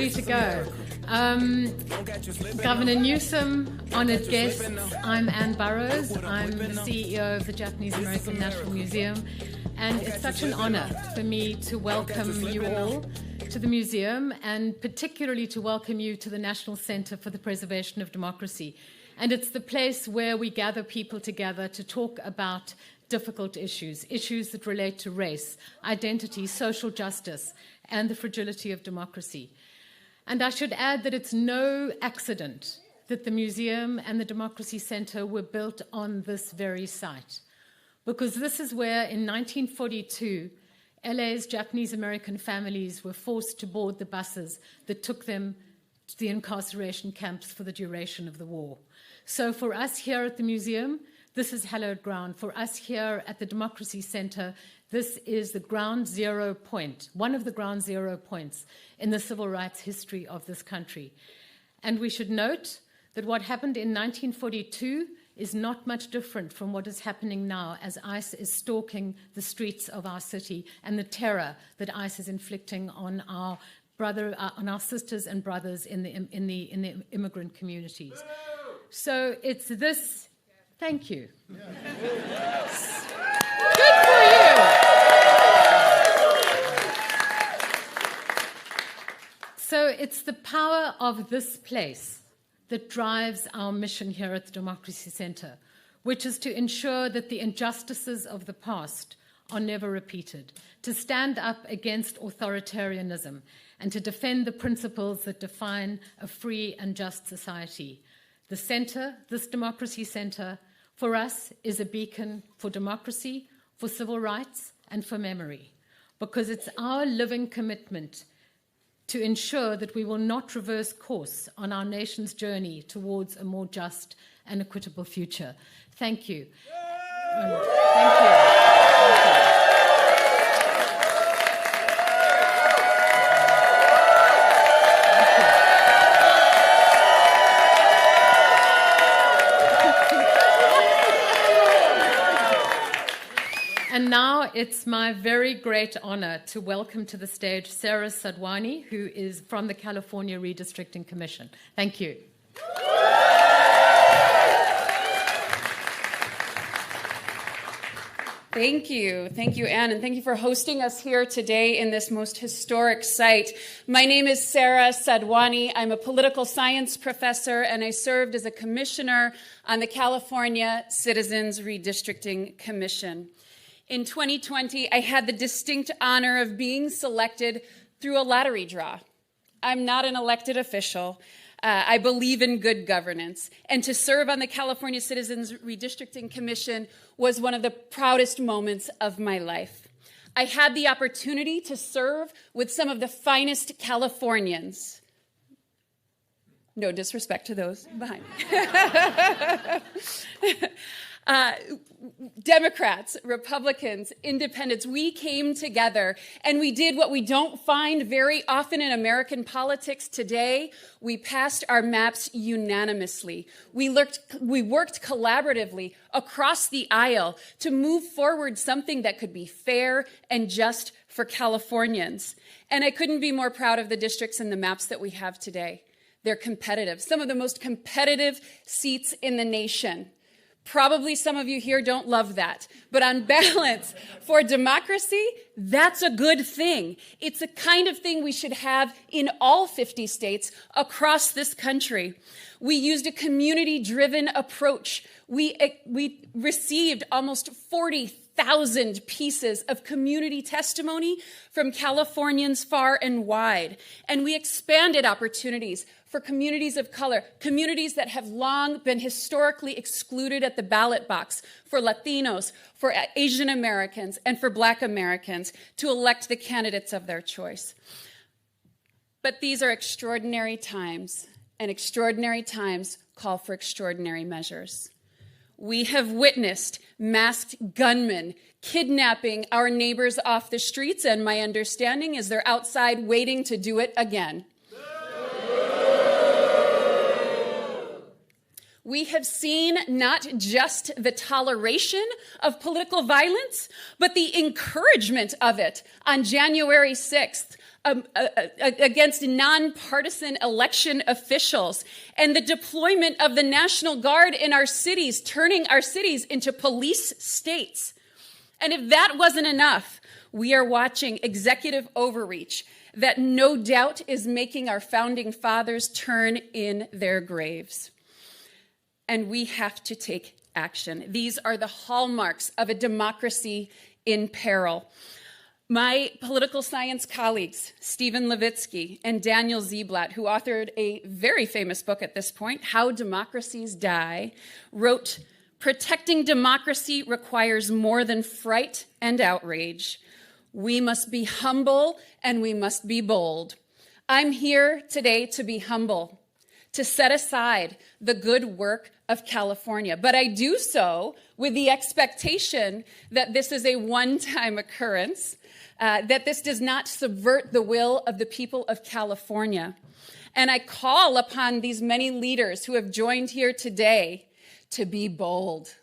ready to go. Governor Newsom, honored guests, I'm Ann Burrows. I'm the CEO of the Japanese American National Museum, and it's such an honor for me to welcome you all to the museum, and particularly to welcome you to the National Center for the Preservation of Democracy. And it's the place where we gather people together to talk about difficult issues that relate to race, identity, social justice, and the fragility of democracy. And I should add that it's no accident that the museum and the Democracy Center were built on this very site, because this is where, in 1942, LA's Japanese American families were forced to board the buses that took them to the incarceration camps for the duration of the war. So for us here at the museum, this is hallowed ground. For us here at the Democracy Center, this is the ground zero point, one of the ground zero points in the civil rights history of this country. And we should note that what happened in 1942 is not much different from what is happening now, as ICE is stalking the streets of our city, and the terror that ICE is inflicting on our sisters and brothers in the immigrant communities. So it's this. Thank you. Yes. Good for you. So it's the power of this place that drives our mission here at the Democracy Center, which is to ensure that the injustices of the past are never repeated, to stand up against authoritarianism, and to defend the principles that define a free and just society. The center, this Democracy Center, for us is a beacon for democracy, for civil rights, and for memory, because it's our living commitment to ensure that we will not reverse course on our nation's journey towards a more just and equitable future. Thank you. Thank you. Thank you. And now it's my very great honor to welcome to the stage Sarah Sadwani, who is from the California Redistricting Commission. Thank you. Thank you. Thank you, Anne, and thank you for hosting us here today in this most historic site. My name is Sarah Sadwani. I'm a political science professor, and I served as a commissioner on the California Citizens Redistricting Commission. In 2020, I had the distinct honor of being selected through a lottery draw. I'm not an elected official. I believe in good governance. And to serve on the California Citizens Redistricting Commission was one of the proudest moments of my life. I had the opportunity to serve with some of the finest Californians. No disrespect to those behind. Democrats, Republicans, Independents, we came together and we did what we don't find very often in American politics today. We passed our maps unanimously. We worked collaboratively across the aisle to move forward something that could be fair and just for Californians. And I couldn't be more proud of the districts and the maps that we have today. They're competitive, some of the most competitive seats in the nation. Probably some of you here don't love that, but on balance, for democracy, that's a good thing. It's a kind of thing we should have in all 50 states across this country. We used a community-driven approach. We received almost 40,000 pieces of community testimony from Californians far and wide, and we expanded opportunities for communities of color, communities that have long been historically excluded at the ballot box, for Latinos, for Asian Americans, and for Black Americans to elect the candidates of their choice. But these are extraordinary times, and extraordinary times call for extraordinary measures. We have witnessed masked gunmen kidnapping our neighbors off the streets, and my understanding is they're outside waiting to do it again. We have seen not just the toleration of political violence, but the encouragement of it. On January 6th, against nonpartisan election officials, and the deployment of the National Guard in our cities, turning our cities into police states. And if that wasn't enough, we are watching executive overreach that no doubt is making our founding fathers turn in their graves. And we have to take action. These are the hallmarks of a democracy in peril. My political science colleagues, Stephen Levitsky and Daniel Ziblatt, who authored a very famous book at this point, How Democracies Die, wrote, "Protecting democracy requires more than fright and outrage. We must be humble and we must be bold." I'm here today to be humble, to set aside the good work of California, but I do so with the expectation that this is a one-time occurrence, that this does not subvert the will of the people of California. And I call upon these many leaders who have joined here today to be bold,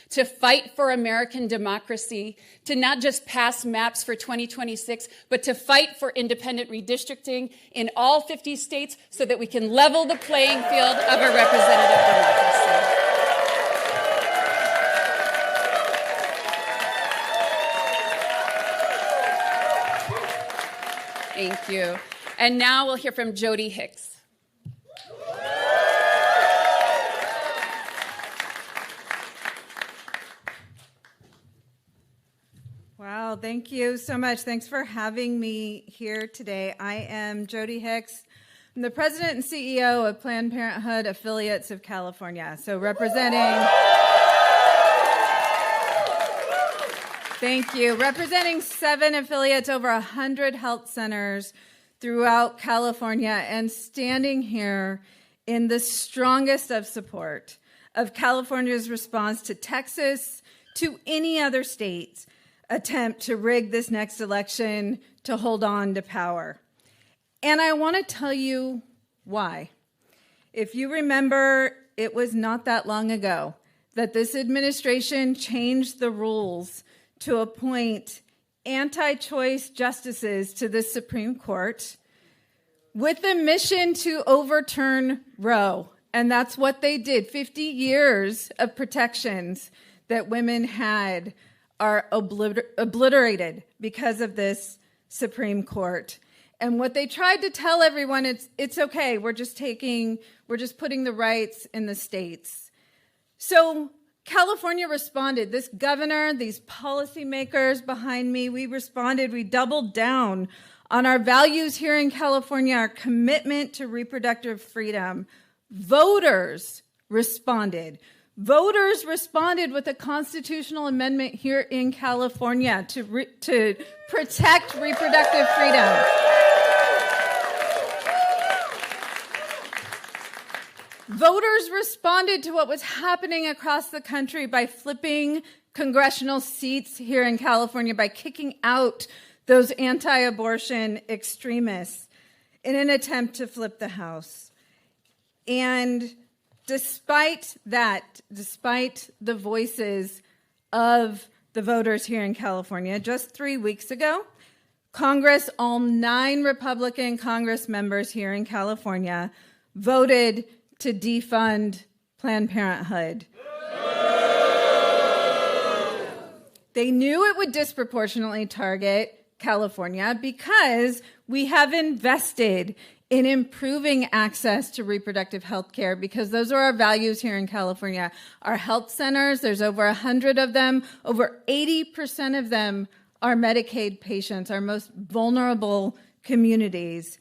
to fight for American democracy, to not just pass maps for 2026, but to fight for independent redistricting in all 50 states so that we can level the playing field of a representative democracy. Thank you. And now we'll hear from Jody Hicks. Wow, thank you so much. Thanks for having me here today. I am Jody Hicks. I'm the president and CEO of Planned Parenthood Affiliates of California. So representing representing 7 affiliates, over 100 health centers throughout California, and standing here in the strongest of support of California's response to Texas, to any other state's attempt to rig this next election to hold on to power. And I want to tell you why. If you remember, it was not that long ago that this administration changed the rules to appoint anti-choice justices to the Supreme Court with the mission to overturn Roe. And that's what they did. 50 years of protections that women had are obliterated because of this Supreme Court. And what they tried to tell everyone, it's okay, we're just putting the rights in the states. So California responded. This governor, these policymakers behind me, we responded. We doubled down on our values here in California, our commitment to reproductive freedom. Voters responded. Voters responded with a constitutional amendment here in California to protect reproductive freedom. Voters responded to what was happening across the country by flipping congressional seats here in California, by kicking out those anti-abortion extremists in an attempt to flip the House. And despite that, despite the voices of the voters here in California, just 3 weeks ago, Congress, all 9 Republican Congress members here in California, voted to defund Planned Parenthood. They knew it would disproportionately target California because we have invested in improving access to reproductive health care, because those are our values here in California. Our health centers, there's over 100 of them. Over 80% of them are Medicaid patients, our most vulnerable communities.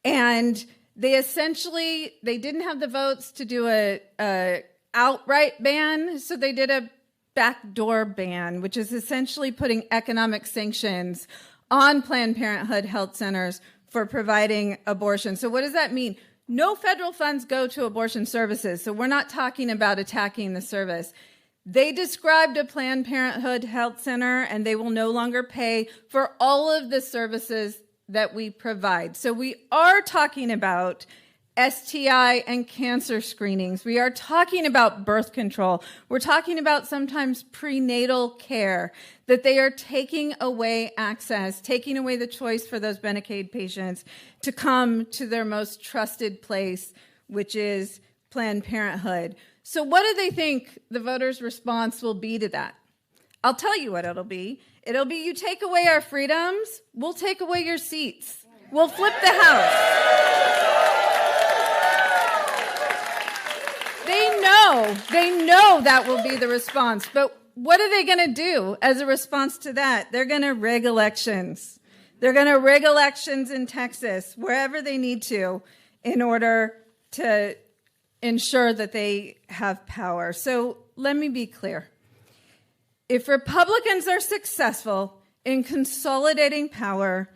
And they didn't have the votes to do a outright ban, so they did a backdoor ban, which is essentially putting economic sanctions on Planned Parenthood health centers for providing abortion. So what does that mean? No federal funds go to abortion services, so we're not talking about attacking the service. They described a Planned Parenthood health center, and they will no longer pay for all of the services that we provide. So we are talking about STI and cancer screenings. We are talking about birth control. We're talking about sometimes prenatal care, that they are taking away access, taking away the choice for those Medicaid patients to come to their most trusted place, which is Planned Parenthood. So what do they think the voters' response will be to that? I'll tell you what it'll be. It'll be, you take away our freedoms, we'll take away your seats. We'll flip the House. They know that will be the response. But what are they going to do as a response to that? They're going to rig elections. They're going to rig elections in Texas, wherever they need to, in order to ensure that they have power. So let me be clear. If Republicans are successful in consolidating power,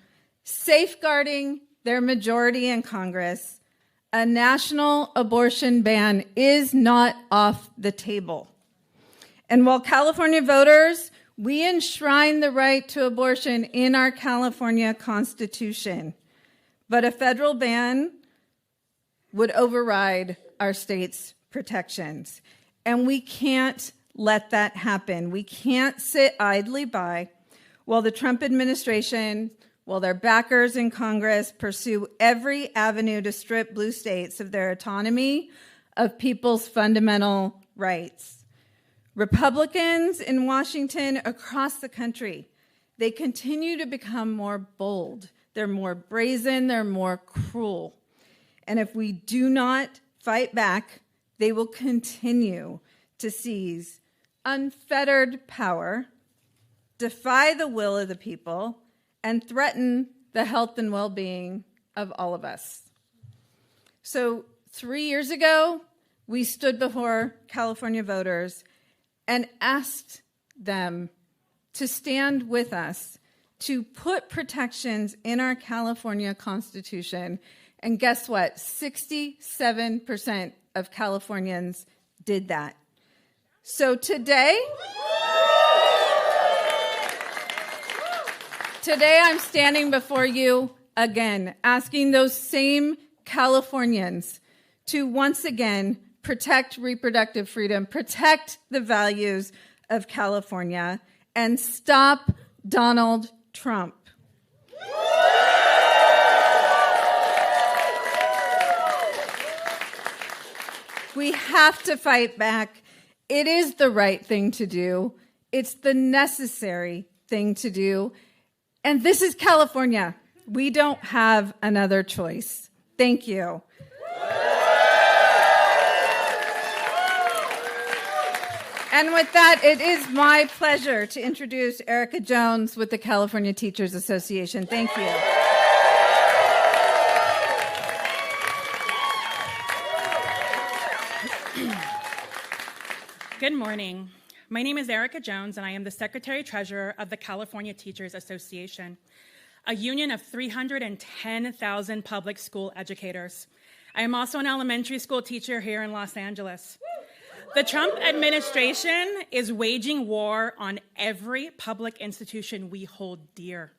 safeguarding their majority in Congress, a national abortion ban is not off the table. And while California voters, we enshrine the right to abortion in our California Constitution, but a federal ban would override our state's protections. And we can't let that happen. We can't sit idly by while the Trump administration, while their backers in Congress pursue every avenue to strip blue states of their autonomy, of people's fundamental rights. Republicans in Washington, across the country, they continue to become more bold. They're more brazen, they're more cruel. And if we do not fight back, they will continue to seize unfettered power, defy the will of the people, and threaten the health and well-being of all of us. So 3 years ago, we stood before California voters and asked them to stand with us to put protections in our California Constitution. And guess what? 67% of Californians did that. So today I'm standing before you again, asking those same Californians to once again protect reproductive freedom, protect the values of California, and stop Donald Trump. We have to fight back. It is the right thing to do. It's the necessary thing to do. And this is California. We don't have another choice. Thank you. And with that, it is my pleasure to introduce Erica Jones with the California Teachers Association. Thank you. Good morning. My name is Erica Jones, and I am the Secretary-Treasurer of the California Teachers Association, a union of 310,000 public school educators. I am also an elementary school teacher here in Los Angeles. The Trump administration is waging war on every public institution we hold dear.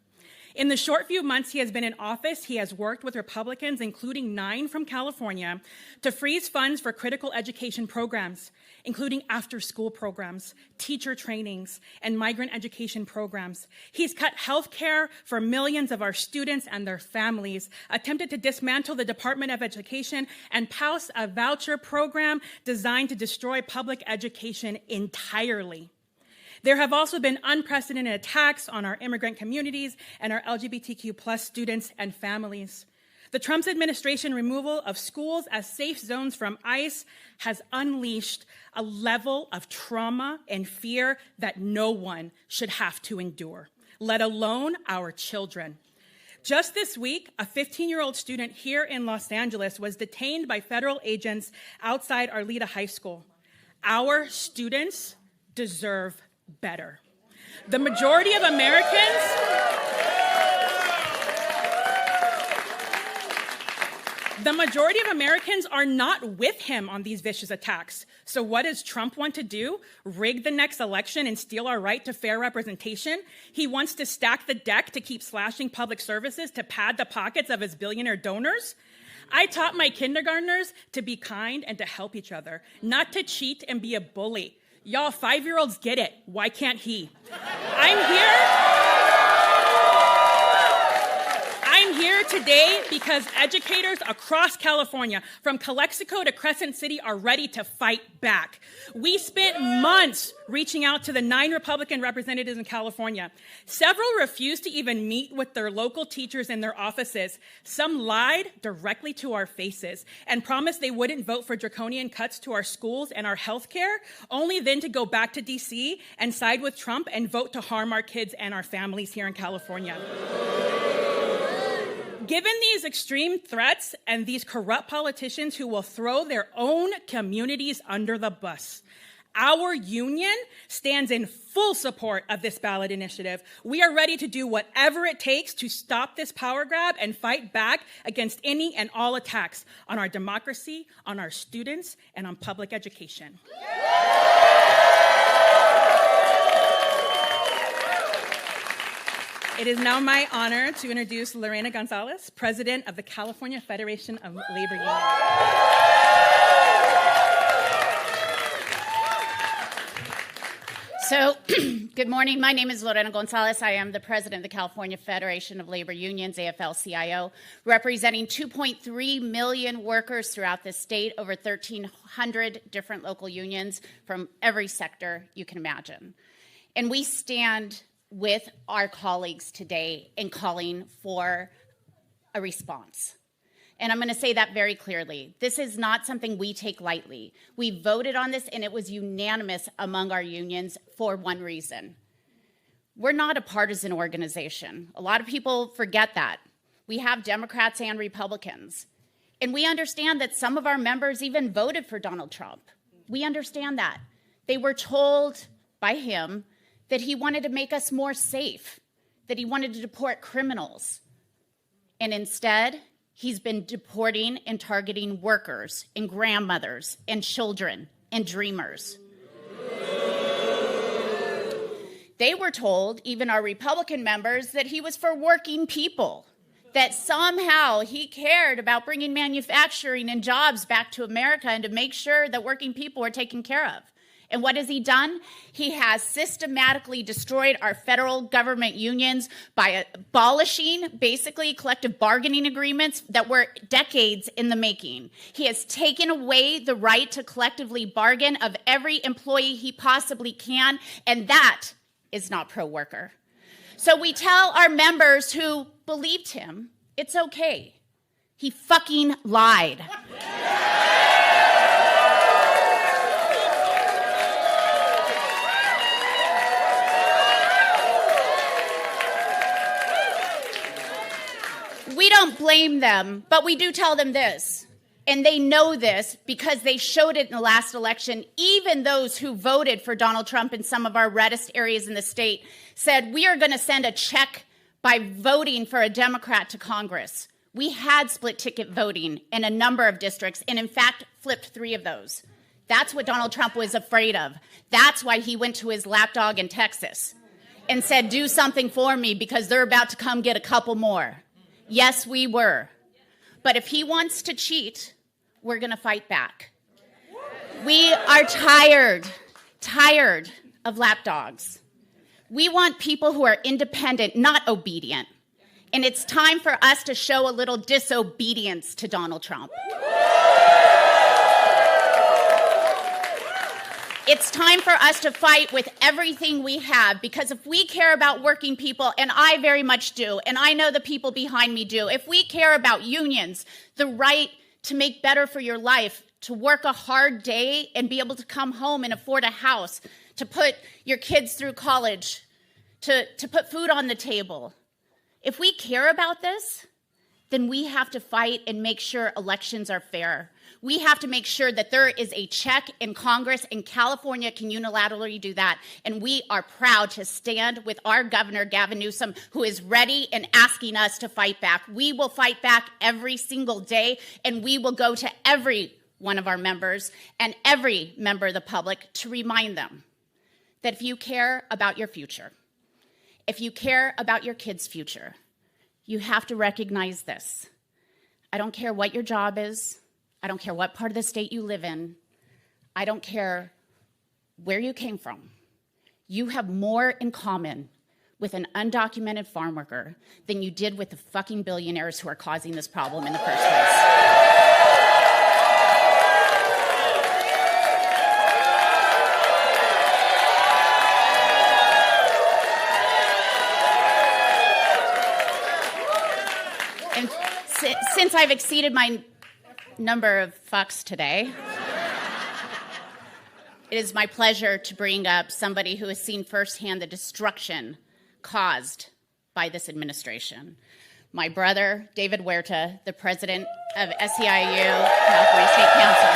In the short few months he has been in office, he has worked with Republicans, including 9 from California, to freeze funds for critical education programs, including after-school programs, teacher trainings, and migrant education programs. He's cut health care for millions of our students and their families, attempted to dismantle the Department of Education, and passed a voucher program designed to destroy public education entirely. There have also been unprecedented attacks on our immigrant communities and our LGBTQ+ students and families. The Trump administration removal of schools as safe zones from ICE has unleashed a level of trauma and fear that no one should have to endure, let alone our children. Just this week, a 15-year-old student here in Los Angeles was detained by federal agents outside Arleta High School. Our students deserve better. The majority of Americans are not with him on these vicious attacks. So what does Trump want to do? Rig the next election and steal our right to fair representation? He wants to stack the deck to keep slashing public services to pad the pockets of his billionaire donors? I taught my kindergartners to be kind and to help each other, not to cheat and be a bully. Y'all 5-year-olds get it. Why can't he? I'm here today because educators across California, from Calexico to Crescent City, are ready to fight back. We spent months reaching out to the 9 Republican representatives in California. Several refused to even meet with their local teachers in their offices. Some lied directly to our faces and promised they wouldn't vote for draconian cuts to our schools and our health care, only then to go back to DC and side with Trump and vote to harm our kids and our families here in California. Given these extreme threats and these corrupt politicians who will throw their own communities under the bus, our union stands in full support of this ballot initiative. We are ready to do whatever it takes to stop this power grab and fight back against any and all attacks on our democracy, on our students, and on public education. It is now my honor to introduce Lorena Gonzalez, President of the California Federation of Labor Unions. So, good morning. My name is Lorena Gonzalez. I am the President of the California Federation of Labor Unions, AFL-CIO, representing 2.3 million workers throughout the state, over 1,300 different local unions from every sector you can imagine. And we stand with our colleagues today in calling for a response. And I'm going to say that very clearly. This is not something we take lightly. We voted on this, and it was unanimous among our unions for one reason. We're not a partisan organization. A lot of people forget that. We have Democrats and Republicans. And we understand that some of our members even voted for Donald Trump. We understand that. They were told by him that he wanted to make us more safe, that he wanted to deport criminals. And instead, he's been deporting and targeting workers and grandmothers and children and dreamers. They were told, even our Republican members, that he was for working people, that somehow he cared about bringing manufacturing and jobs back to America and to make sure that working people were taken care of. And what has he done? He has systematically destroyed our federal government unions by abolishing, basically, collective bargaining agreements that were decades in the making. He has taken away the right to collectively bargain of every employee he possibly can, and that is not pro-worker. So we tell our members who believed him, it's okay. He fucking lied. We don't blame them, but we do tell them this. And they know this because they showed it in the last election. Even those who voted for Donald Trump in some of our reddest areas in the state said, we are going to send a check by voting for a Democrat to Congress. We had split ticket voting in a number of districts, and in fact, flipped 3 of those. That's what Donald Trump was afraid of. That's why he went to his lapdog in Texas and said, do something for me because they're about to come get a couple more. Yes, we were. But if he wants to cheat, we're going to fight back. We are tired of lapdogs. We want people who are independent, not obedient. And it's time for us to show a little disobedience to Donald Trump. It's time for us to fight with everything we have, because if we care about working people, and I very much do, and I know the people behind me do, if we care about unions, the right to make better for your life, to work a hard day and be able to come home and afford a house, to put your kids through college, to put food on the table. If we care about this, then we have to fight and make sure elections are fair. We have to make sure that there is a check in Congress, and California can unilaterally do that. And we are proud to stand with our governor, Gavin Newsom, who is ready and asking us to fight back. We will fight back every single day, and we will go to every one of our members and every member of the public to remind them that if you care about your future, if you care about your kids' future, you have to recognize this. I don't care what your job is. I don't care what part of the state you live in. I don't care where you came from. You have more in common with an undocumented farm worker than you did with the fucking billionaires who are causing this problem in the first place. And since I've exceeded my number of fucks today, it is my pleasure to bring up somebody who has seen firsthand the destruction caused by this administration. My brother, David Huerta, the president of SEIU, California State Council.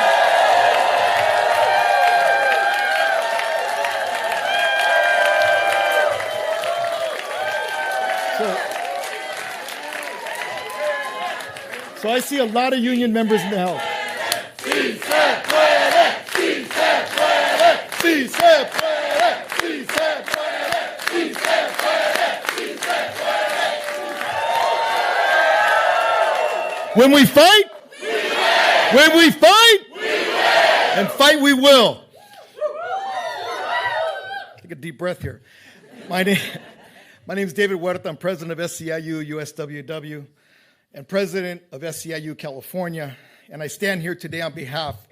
So I see a lot of union members in the house. When we fight, when we fight, and fight we will. Take a deep breath here. My name is David Huerta. I'm president of SEIU USWW and president of SEIU California. And I stand here today on behalf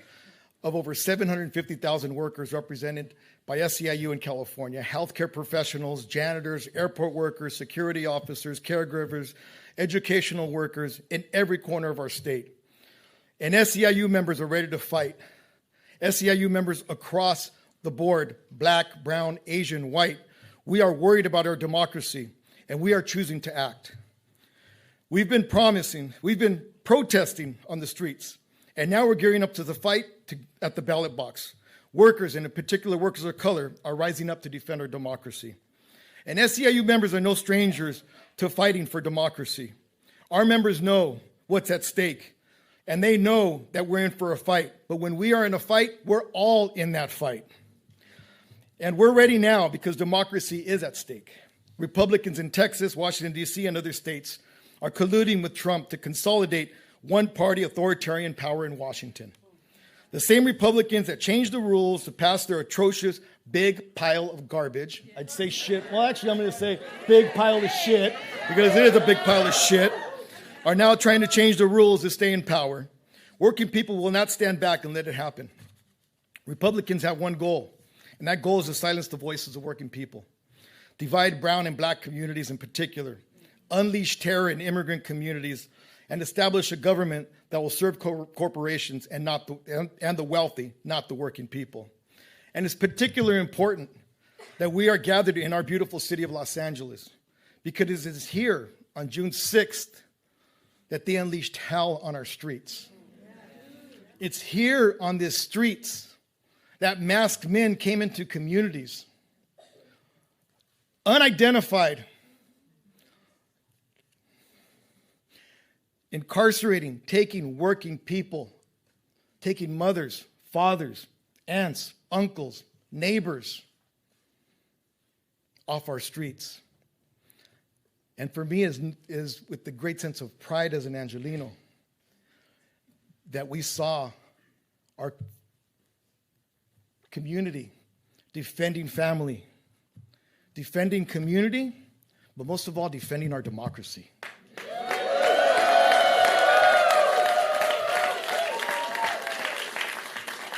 of over 750,000 workers represented by SEIU in California, healthcare professionals, janitors, airport workers, security officers, caregivers, educational workers in every corner of our state. And SEIU members are ready to fight. SEIU members across the board, black, brown, Asian, white, we are worried about our democracy, and we are choosing to act. We've been protesting on the streets, and now we're gearing up to the fight at the ballot box. Workers, and in particular workers of color, are rising up to defend our democracy. And SEIU members are no strangers to fighting for democracy. Our members know what's at stake, and they know that we're in for a fight. But when we are in a fight, we're all in that fight. And we're ready now because democracy is at stake. Republicans in Texas, Washington, D.C., and other states are colluding with Trump to consolidate one-party authoritarian power in Washington. The same Republicans that changed the rules to pass their atrocious big pile of garbage. I'd say shit. Well, actually, I'm going to say big pile of shit because it is a big pile of shit, are now trying to change the rules to stay in power. Working people will not stand back and let it happen. Republicans have one goal, and that goal is to silence the voices of working people, divide brown and black communities in particular, unleash terror in immigrant communities, and establish a government that will serve corporations and the wealthy, not the working people. And it's particularly important that we are gathered in our beautiful city of Los Angeles, because it is here on June 6th that they unleashed hell on our streets. It's here on these streets that masked men came into communities, unidentified, incarcerating, taking working people, taking mothers, fathers, aunts, uncles, neighbors off our streets. And for me is with the great sense of pride as an Angelino that we saw our community defending family, defending community, but most of all, defending our democracy.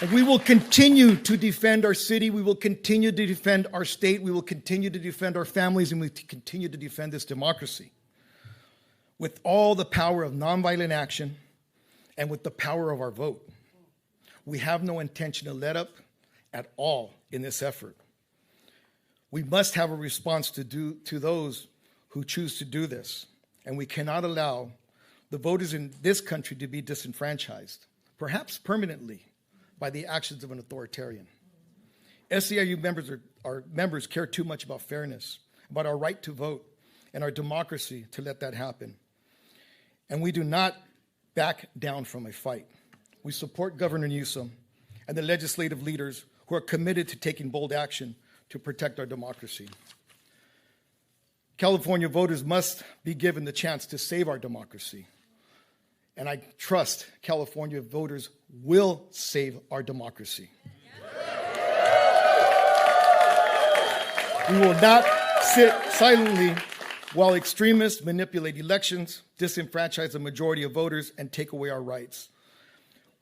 And we will continue to defend our city. We will continue to defend our state. We will continue to defend our families, and we continue to defend this democracy with all the power of nonviolent action and with the power of our vote. We have no intention to let up at all in this effort. We must have a response to those who choose to do this, and we cannot allow the voters in this country to be disenfranchised, perhaps permanently, by the actions of an authoritarian. SEIU members care too much about fairness, about our right to vote, and our democracy to let that happen. And we do not back down from a fight. We support Governor Newsom and the legislative leaders who are committed to taking bold action to protect our democracy. California voters must be given the chance to save our democracy. And I trust California voters will save our democracy. We will not sit silently while extremists manipulate elections, disenfranchise the majority of voters, and take away our rights.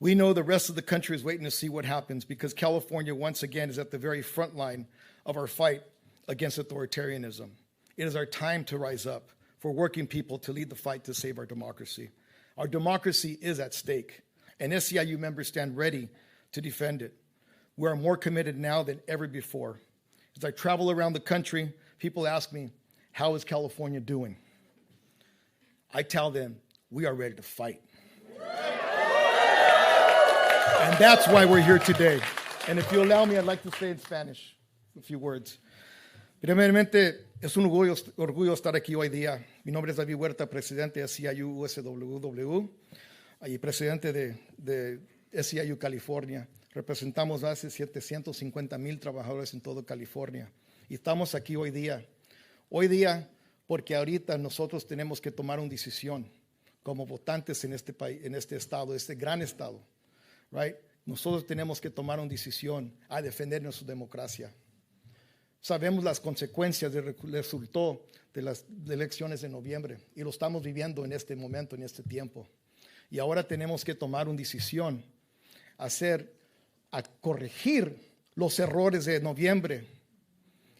We know the rest of the country is waiting to see what happens because California, once again, is at the very front line of our fight against authoritarianism. It is our time to rise up for working people to lead the fight to save our democracy. Our democracy is at stake, and SEIU members stand ready to defend it. We are more committed now than ever before. As I travel around the country, people ask me, how is California doing? I tell them, we are ready to fight. And that's why we're here today. And if you allow me, I'd like to say in Spanish a few words. Primeramente, es un orgullo estar aquí hoy día. Mi nombre es David Huerta, presidente de SEIU USWW y presidente de SEIU California. Representamos a 750,000 trabajadores en todo California. Y estamos aquí hoy día. Hoy día porque ahorita nosotros tenemos que tomar una decisión como votantes en este país, en este estado, este gran estado. Right? Nosotros tenemos que tomar una decisión a defender nuestra democracia. Sabemos las consecuencias del resultado de las elecciones de noviembre y lo estamos viviendo en este momento, en este tiempo. Y ahora tenemos que tomar una decisión, a corregir los errores de noviembre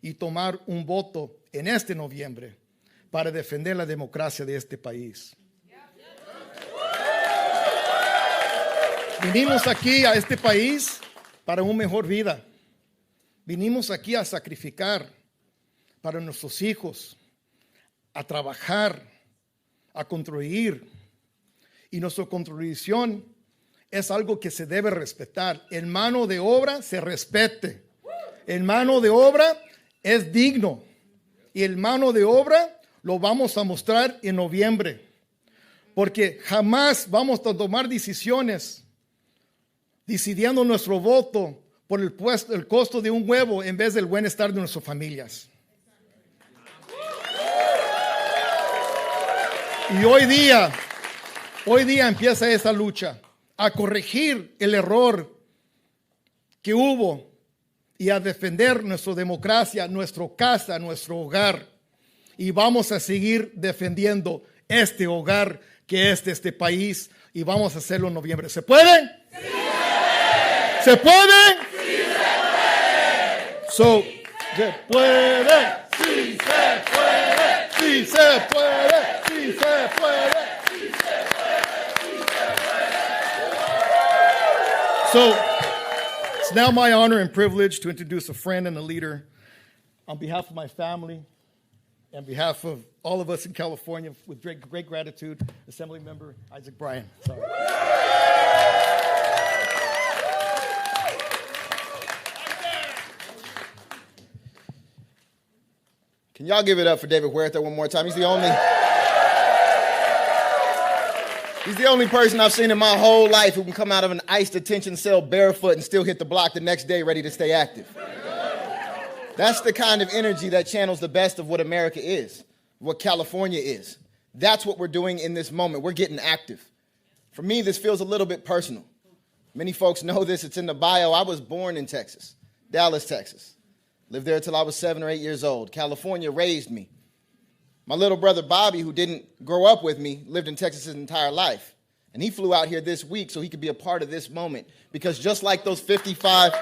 y tomar un voto en este noviembre para defender la democracia de este país. Vinimos aquí a este país para una mejor vida. Vinimos aquí a sacrificar para nuestros hijos, a trabajar, a construir. Y nuestra contribución es algo que se debe respetar. En mano de obra se respete. En mano de obra es digno. Y en mano de obra lo vamos a mostrar en noviembre. Porque jamás vamos a tomar decisiones decidiendo nuestro voto por el costo de un huevo en vez del bienestar de nuestras familias. Y hoy día empieza esa lucha a corregir el error que hubo y a defender nuestra democracia, nuestra casa, nuestro hogar. Y vamos a seguir defendiendo este hogar que es de este país y vamos a hacerlo en noviembre. ¿Se puede? ¡Sí! ¿Se puede? ¡Sí se puede! ¿Se puede? ¡Sí se puede! ¡Sí se puede! ¡Sí se puede! ¡Sí se puede! It's now my honor and privilege to introduce a friend and a leader on behalf of my family, on behalf of all of us in California, with great gratitude, Assemblymember Isaac Bryan. Sorry. Can y'all give it up for David Huerta one more time? He's the only person I've seen in my whole life who can come out of an ICE detention cell barefoot and still hit the block the next day ready to stay active. That's the kind of energy that channels the best of what America is, what California is. That's what we're doing in this moment. We're getting active. For me, this feels a little bit personal. Many folks know this. It's in the bio. I was born in Texas, Dallas, Texas. Lived there until I was 7 or 8 years old. California raised me. My little brother Bobby, who didn't grow up with me, lived in Texas his entire life. And he flew out here this week so he could be a part of this moment. Because just like those 55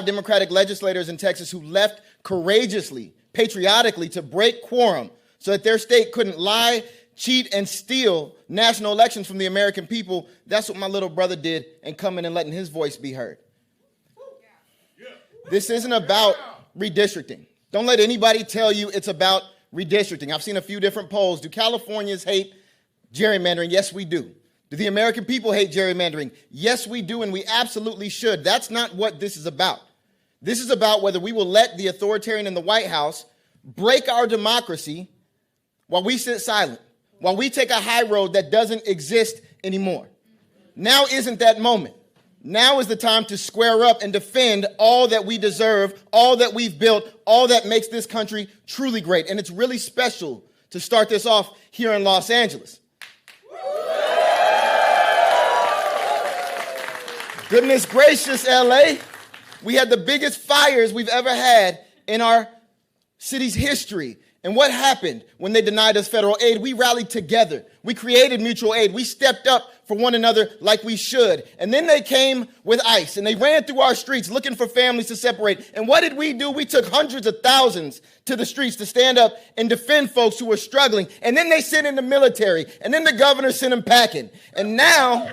Democratic legislators in Texas who left courageously, patriotically, to break quorum so that their state couldn't lie, cheat, and steal national elections from the American people, that's what my little brother did and coming and letting his voice be heard. This isn't about redistricting. Don't let anybody tell you it's about redistricting. I've seen a few different polls. Do Californians hate gerrymandering? Yes, we do. Do the American people hate gerrymandering? Yes, we do, and we absolutely should. That's not what this is about. This is about whether we will let the authoritarian in the White House break our democracy while we sit silent, while we take a high road that doesn't exist anymore. Now isn't that moment. Now is the time to square up and defend all that we deserve, all that we've built, all that makes this country truly great. And it's really special to start this off here in Los Angeles. Goodness gracious, LA. We had the biggest fires we've ever had in our city's history. And what happened when they denied us federal aid? We rallied together. We created mutual aid. We stepped up for one another like we should. And then they came with ICE, and they ran through our streets looking for families to separate. And what did we do? We took hundreds of thousands to the streets to stand up and defend folks who were struggling. And then they sent in the military, and then the governor sent them packing. And now...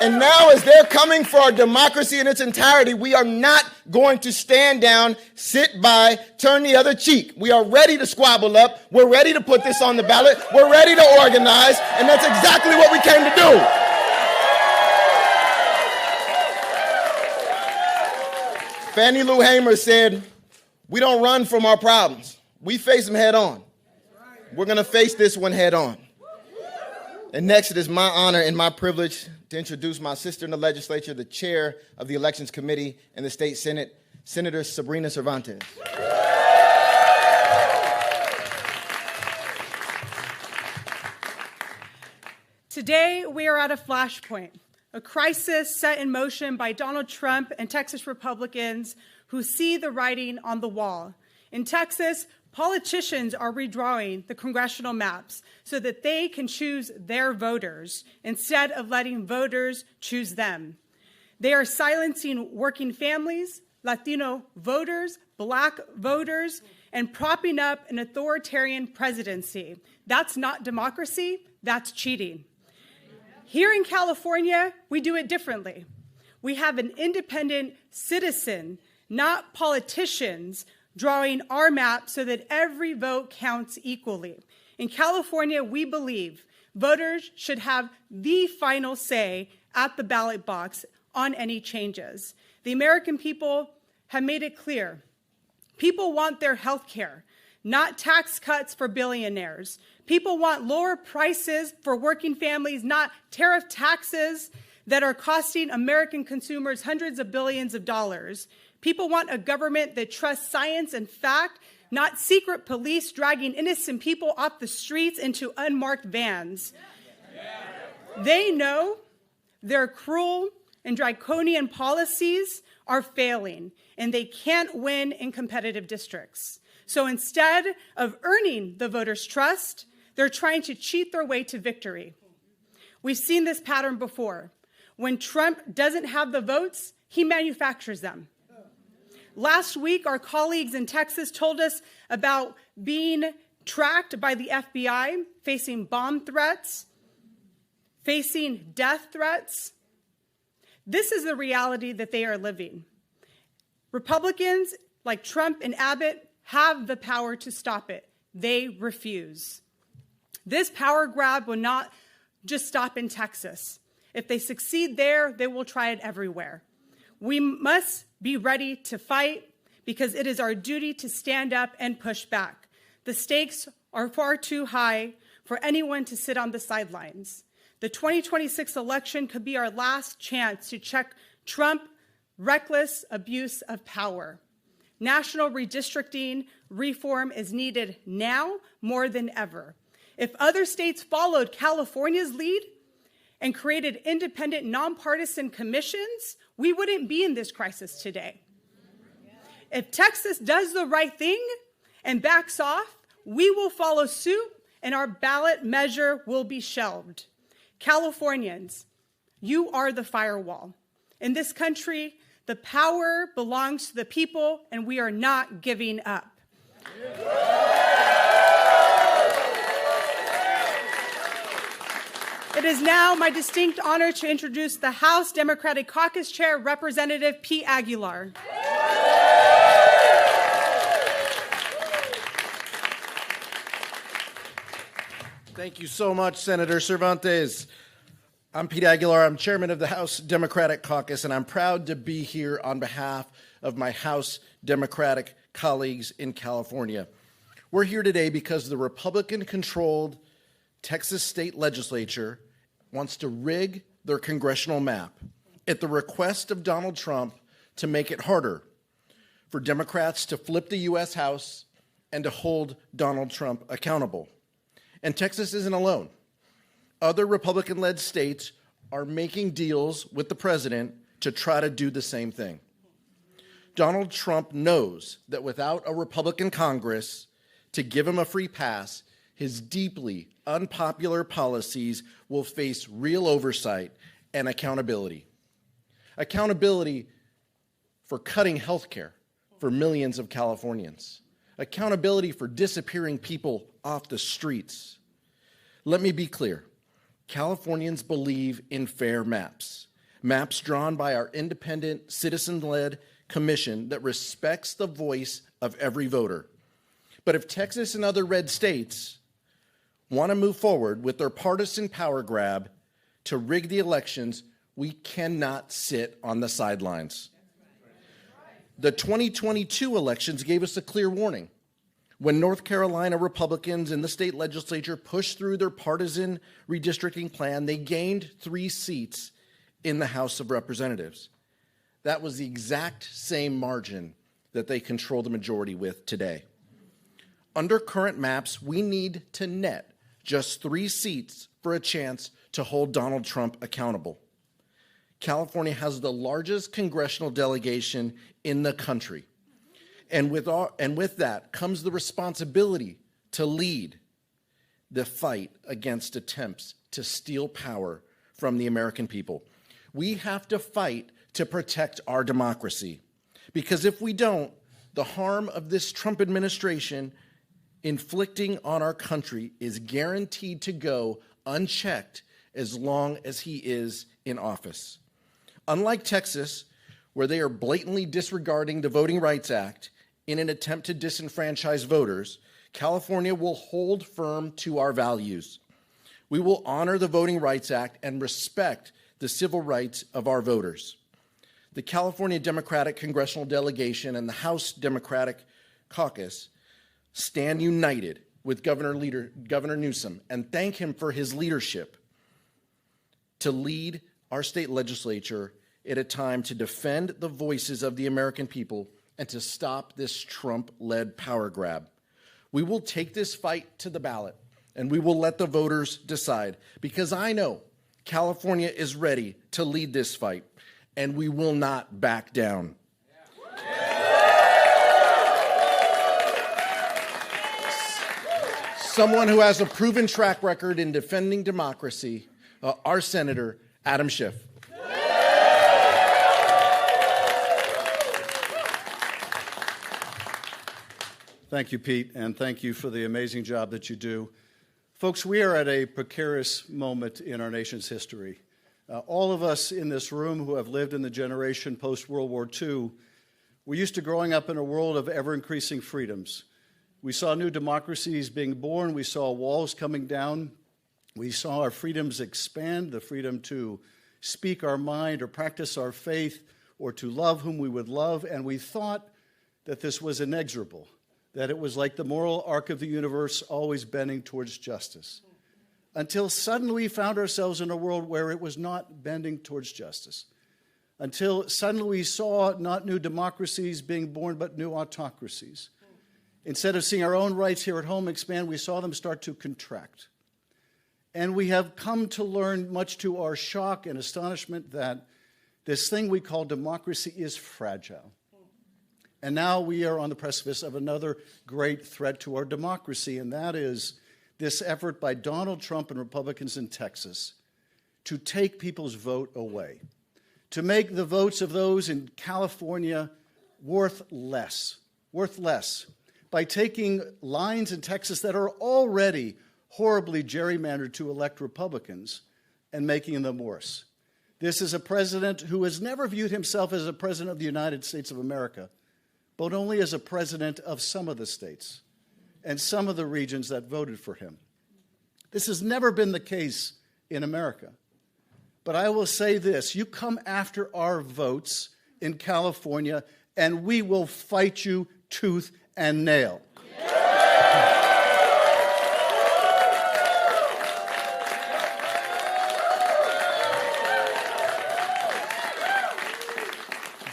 And now, as they're coming for our democracy in its entirety, we are not going to stand down, sit by, turn the other cheek. We are ready to squabble up. We're ready to put this on the ballot. We're ready to organize. And that's exactly what we came to do. Fannie Lou Hamer said, "We don't run from our problems. We face them head on. We're going to face this one head on." And next, it is my honor and my privilege to introduce my sister in the legislature, the chair of the Elections Committee in the State Senate, Senator Sabrina Cervantes. Today, we are at a flashpoint, a crisis set in motion by Donald Trump and Texas Republicans who see the writing on the wall. In Texas, politicians are redrawing the congressional maps so that they can choose their voters instead of letting voters choose them. They are silencing working families, Latino voters, Black voters, and propping up an authoritarian presidency. That's not democracy, that's cheating. Here in California, we do it differently. We have an independent citizen, not politicians, drawing our map so that every vote counts equally. In California, we believe voters should have the final say at the ballot box on any changes. The American people have made it clear. People want their health care, not tax cuts for billionaires. People want lower prices for working families, not tariff taxes that are costing American consumers hundreds of billions of dollars. People want a government that trusts science and fact, not secret police dragging innocent people off the streets into unmarked vans. They know their cruel and draconian policies are failing, and they can't win in competitive districts. So instead of earning the voters' trust, they're trying to cheat their way to victory. We've seen this pattern before. When Trump doesn't have the votes, he manufactures them. Last week, our colleagues in Texas told us about being tracked by the FBI, facing bomb threats, facing death threats. This is the reality that they are living. Republicans like Trump and Abbott have the power to stop it. They refuse. This power grab will not just stop in Texas. If they succeed there, they will try it everywhere. We must be ready to fight because it is our duty to stand up and push back. The stakes are far too high for anyone to sit on the sidelines. The 2026 election could be our last chance to check Trump's reckless abuse of power. National redistricting reform is needed now more than ever. If other states followed California's lead and created independent, nonpartisan commissions, we wouldn't be in this crisis today. If Texas does the right thing and backs off, we will follow suit and our ballot measure will be shelved. Californians, you are the firewall. In this country, the power belongs to the people, and we are not giving up. It is now my distinct honor to introduce the House Democratic Caucus Chair, Representative Pete Aguilar. Thank you so much, Senator Cervantes. I'm Pete Aguilar. I'm chairman of the House Democratic Caucus, and I'm proud to be here on behalf of my House Democratic colleagues in California. We're here today because the Republican-controlled Texas state legislature wants to rig their congressional map at the request of Donald Trump to make it harder for Democrats to flip the U.S. House and to hold Donald Trump accountable. And Texas isn't alone. Other Republican-led states are making deals with the president to try to do the same thing. Donald Trump knows that without a Republican Congress to give him a free pass, his deeply unpopular policies will face real oversight and accountability. Accountability for cutting health care for millions of Californians. Accountability for disappearing people off the streets. Let me be clear. Californians believe in fair maps. Maps drawn by our independent, citizen-led commission that respects the voice of every voter. But if Texas and other red states want to move forward with their partisan power grab to rig the elections, we cannot sit on the sidelines. The 2022 elections gave us a clear warning. When North Carolina Republicans in the state legislature pushed through their partisan redistricting plan, they gained 3 seats in the House of Representatives. That was the exact same margin that they control the majority with today. Under current maps, we need to net just 3 seats for a chance to hold Donald Trump accountable. California has the largest congressional delegation in the country. And with that comes the responsibility to lead the fight against attempts to steal power from the American people. We have to fight to protect our democracy. Because if we don't, the harm of this Trump administration inflicting on our country is guaranteed to go unchecked as long as he is in office. Unlike Texas, where they are blatantly disregarding the Voting Rights Act in an attempt to disenfranchise voters, California will hold firm to our values. We will honor the Voting Rights Act and respect the civil rights of our voters. The California Democratic Congressional Delegation and the House Democratic Caucus stand united with Governor Newsom and thank him for his leadership to lead our state legislature at a time to defend the voices of the American people and to stop this Trump-led power grab. We will take this fight to the ballot, and we will let the voters decide, because I know California is ready to lead this fight, and we will not back down. Someone who has a proven track record in defending democracy, our Senator Adam Schiff. Thank you, Pete, and thank you for the amazing job that you do. Folks, we are at a precarious moment in our nation's history. All of us in this room who have lived in the generation post-World War II, we're used to growing up in a world of ever-increasing freedoms. We saw new democracies being born. We saw walls coming down. We saw our freedoms expand, the freedom to speak our mind or practice our faith or to love whom we would love, and we thought that this was inexorable, that it was like the moral arc of the universe always bending towards justice, until suddenly we found ourselves in a world where it was not bending towards justice, until suddenly we saw not new democracies being born, but new autocracies. Instead of seeing our own rights here at home expand, we saw them start to contract. And we have come to learn, much to our shock and astonishment, that this thing we call democracy is fragile. And now we are on the precipice of another great threat to our democracy, and that is this effort by Donald Trump and Republicans in Texas to take people's vote away, to make the votes of those in California worth less, by taking lines in Texas that are already horribly gerrymandered to elect Republicans and making them worse. This is a president who has never viewed himself as a president of the United States of America, but only as a president of some of the states and some of the regions that voted for him. This has never been the case in America. But I will say this, you come after our votes in California, and we will fight you tooth and nail.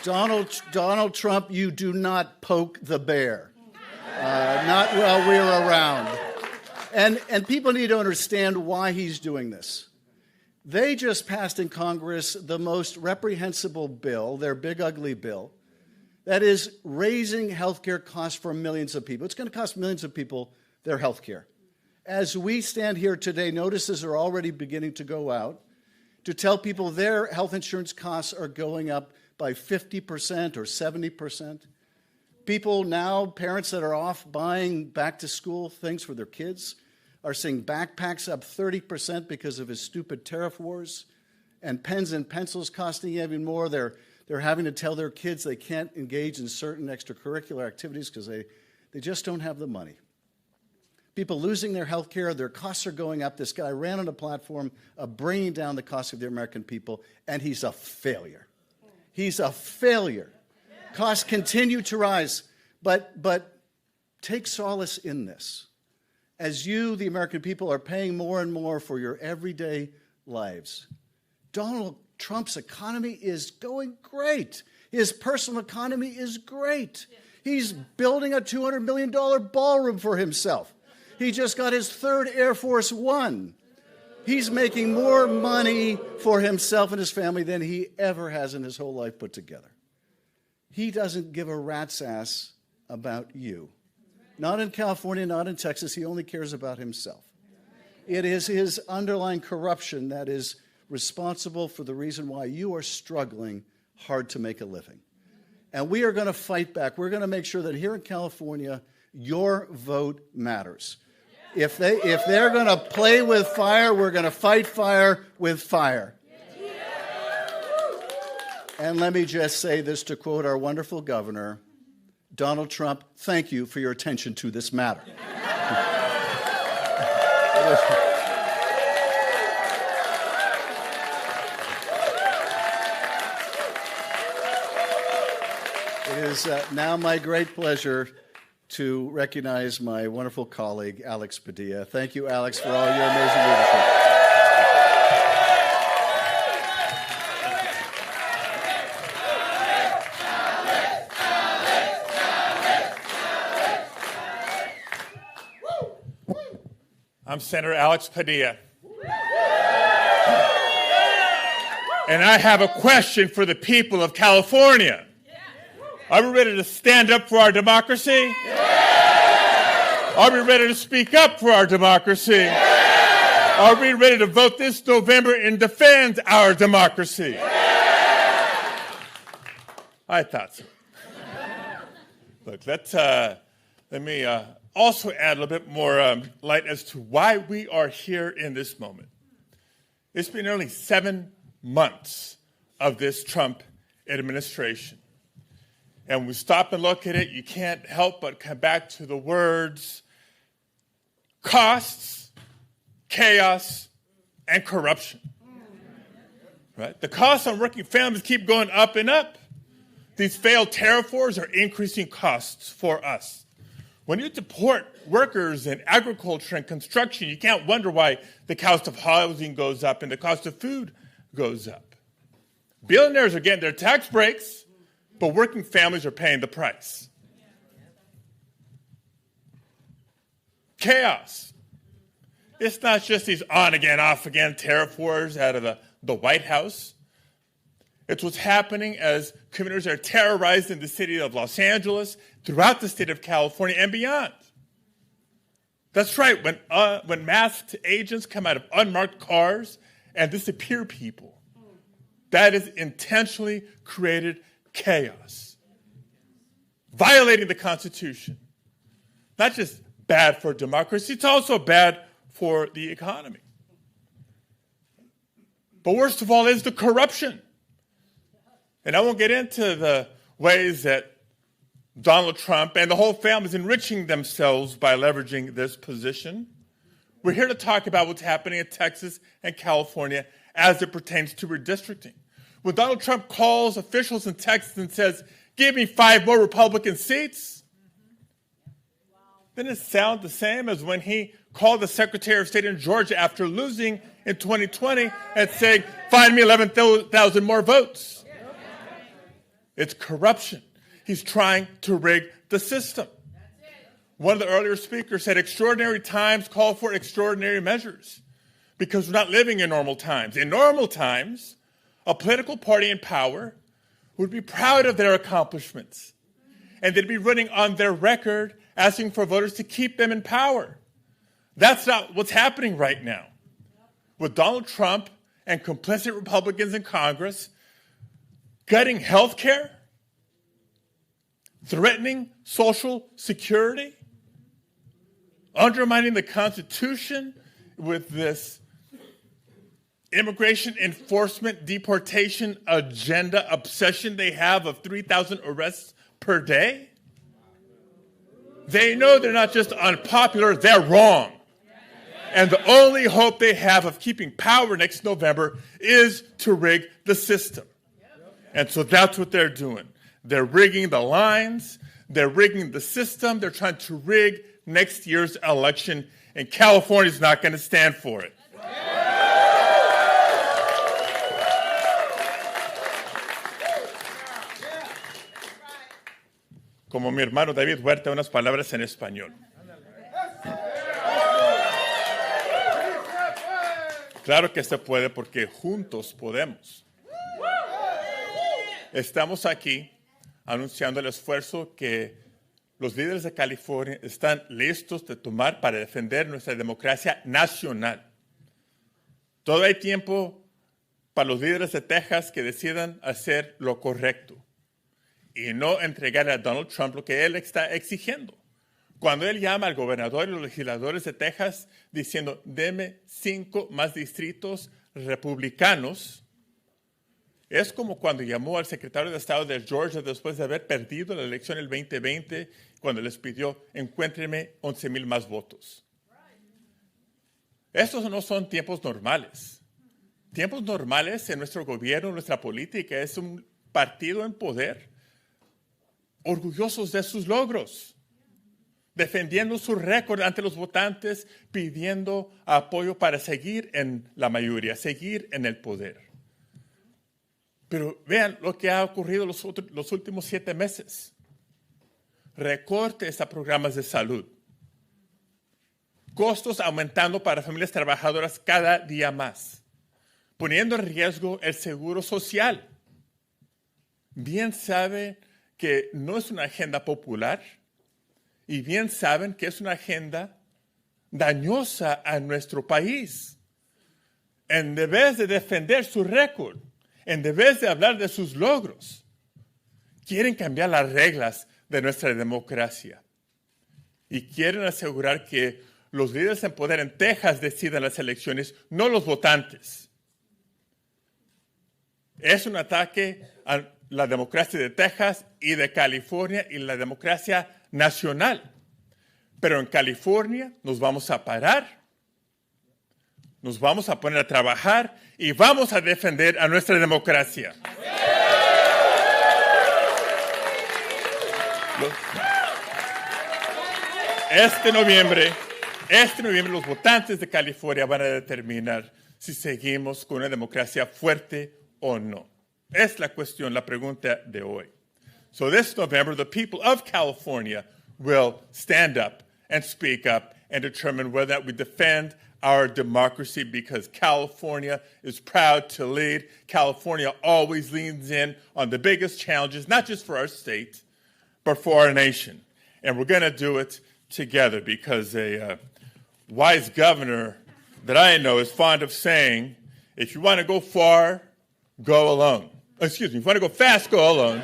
Donald Trump, you do not poke the bear. Not while we're around. And people need to understand why he's doing this. They just passed in Congress the most reprehensible bill, their big ugly bill, that is raising health care costs for millions of people. It's going to cost millions of people their health care. As we stand here today, notices are already beginning to go out to tell people their health insurance costs are going up by 50% or 70%. People now, parents that are off buying back-to-school things for their kids, are seeing backpacks up 30% because of his stupid tariff wars, and pens and pencils costing even more. They're having to tell their kids they can't engage in certain extracurricular activities because they just don't have the money. People losing their health care, their costs are going up. This guy ran on a platform of bringing down the cost of the American people, and he's a failure. He's a failure. Costs continue to rise, but take solace in this. As you, the American people, are paying more and more for your everyday lives, Donald Trump's economy is going great. His personal economy is great. He's building a $200 million ballroom for himself. He just got his third Air Force One. He's making more money for himself and his family than he ever has in his whole life put together. He doesn't give a rat's ass about you. Not in California, not in Texas. He only cares about himself. It is his underlying corruption that is responsible for the reason why you are struggling hard to make a living. And we are going to fight back. We're going to make sure that here in California, your vote matters. If they're going to play with fire, we're going to fight fire with fire. And let me just say this to quote our wonderful governor, Donald Trump, thank you for your attention to this matter. It is now my great pleasure to recognize my wonderful colleague, Alex Padilla. Thank you, Alex, for all your amazing leadership. I'm Senator Alex Padilla. And I have a question for the people of California. Are we ready to stand up for our democracy? Are we ready to speak up for our democracy? Are we ready to vote this November and defend our democracy? I thought so. Look, let me also add a little bit more light as to why we are here in this moment. It's been nearly 7 months of this Trump administration. And when we stop and look at it, you can't help but come back to the words costs, chaos, and corruption. Right? The costs on working families keep going up and up. These failed tariff wars are increasing costs for us. When you deport workers in agriculture and construction, you can't wonder why the cost of housing goes up and the cost of food goes up. Billionaires are getting their tax breaks, but working families are paying the price. Chaos. It's not just these on-again, off-again tariff wars out of the White House. It's what's happening as communities are terrorized in the city of Los Angeles, throughout the state of California, and beyond. That's right, when masked agents come out of unmarked cars and disappear people, that is intentionally created chaos, violating the Constitution. Not just bad for democracy, it's also bad for the economy. But worst of all is the corruption. And I won't get into the ways that Donald Trump and the whole family is enriching themselves by leveraging this position. We're here to talk about what's happening in Texas and California as it pertains to redistricting. When Donald Trump calls officials in Texas and says, give me 5 more Republican seats, didn't it sound the same as when he called the Secretary of State in Georgia after losing in 2020 and saying, find me 11,000 more votes? It's corruption. He's trying to rig the system. One of the earlier speakers said extraordinary times call for extraordinary measures because we're not living in normal times. In normal times, a political party in power would be proud of their accomplishments, and they'd be running on their record asking for voters to keep them in power. That's not what's happening right now. With Donald Trump and complicit Republicans in Congress gutting health care, threatening social security, undermining the Constitution with this immigration enforcement deportation agenda obsession they have of 3,000 arrests per day. They know they're not just unpopular, they're wrong. And the only hope they have of keeping power next November is to rig the system. And so that's what they're doing. They're rigging the lines, they're rigging the system, they're trying to rig next year's election, and California's not going to stand for it. Como mi hermano David Huerta, unas palabras en español. Claro que se puede porque juntos podemos. Estamos aquí anunciando el esfuerzo que los líderes de California están listos de tomar para defender nuestra democracia nacional. Todavía hay tiempo para los líderes de Texas que decidan hacer lo correcto y no entregarle a Donald Trump lo que él está exigiendo. Cuando él llama al gobernador y los legisladores de Texas diciendo, deme 5 más distritos republicanos, es como cuando llamó al secretario de Estado de Georgia después de haber perdido la elección el 2020, cuando les pidió, encuéntrenme 11,000 más votos. Estos no son tiempos normales. Tiempos normales en nuestro gobierno, nuestra política, es un partido en poder, orgullosos de sus logros, defendiendo su récord ante los votantes, pidiendo apoyo para seguir en la mayoría, seguir en el poder. Pero vean lo que ha ocurrido los últimos 7 meses. Recortes a programas de salud. Costos aumentando para familias trabajadoras cada día más, poniendo en riesgo el seguro social. Bien saben que no es una agenda popular y bien saben que es una agenda dañosa a nuestro país. En vez de defender su récord, en vez de hablar de sus logros, quieren cambiar las reglas de nuestra democracia y quieren asegurar que los líderes en poder en Texas decidan las elecciones, no los votantes. Es un ataque a la democracia de Texas y de California y la democracia nacional. Pero en California nos vamos a parar, nos vamos a poner a trabajar y vamos a defender a nuestra democracia. Este noviembre los votantes de California van a determinar si seguimos con una democracia fuerte o no. Es la cuestión, la pregunta de hoy. So this November, the people of California will stand up and speak up and determine whether or not we defend our democracy, because California is proud to lead. California always leans in on the biggest challenges, not just for our state, but for our nation. And we're going to do it together, because a wise governor that I know is fond of saying, if you want to go far, go alone. Excuse me, if you want to go fast, go alone.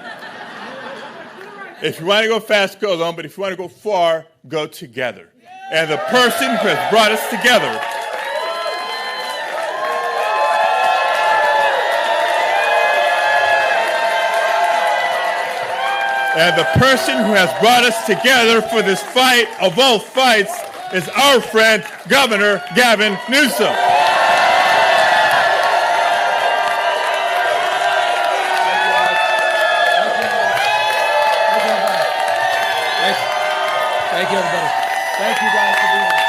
If you want to go fast, go alone, but if you want to go far, go together. And the person who has brought us together for this fight of all fights is our friend, Governor Gavin Newsom. Thank you, everybody. Thank you guys for being here.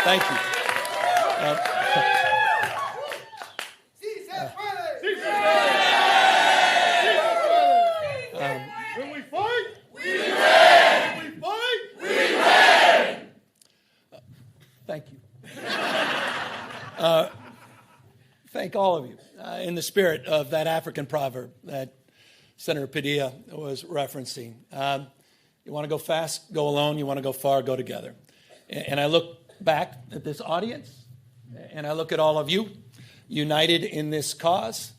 Thank you. fight, we win. We fight, we win. Thank you. Thank all of you in the spirit of that African proverb that Senator Padilla was referencing. You want to go fast, go alone. You want to go far, go together. And I look back at this audience, and I look at all of you united in this cause,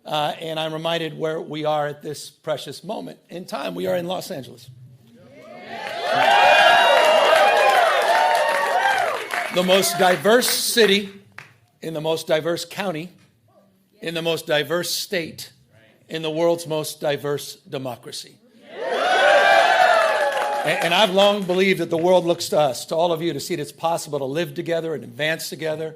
and I'm reminded where we are at this precious moment in time. We are in Los Angeles. The most diverse city in the most diverse county, in the most diverse state, in the world's most diverse democracy. And I've long believed that the world looks to us, to all of you, to see that it's possible to live together and advance together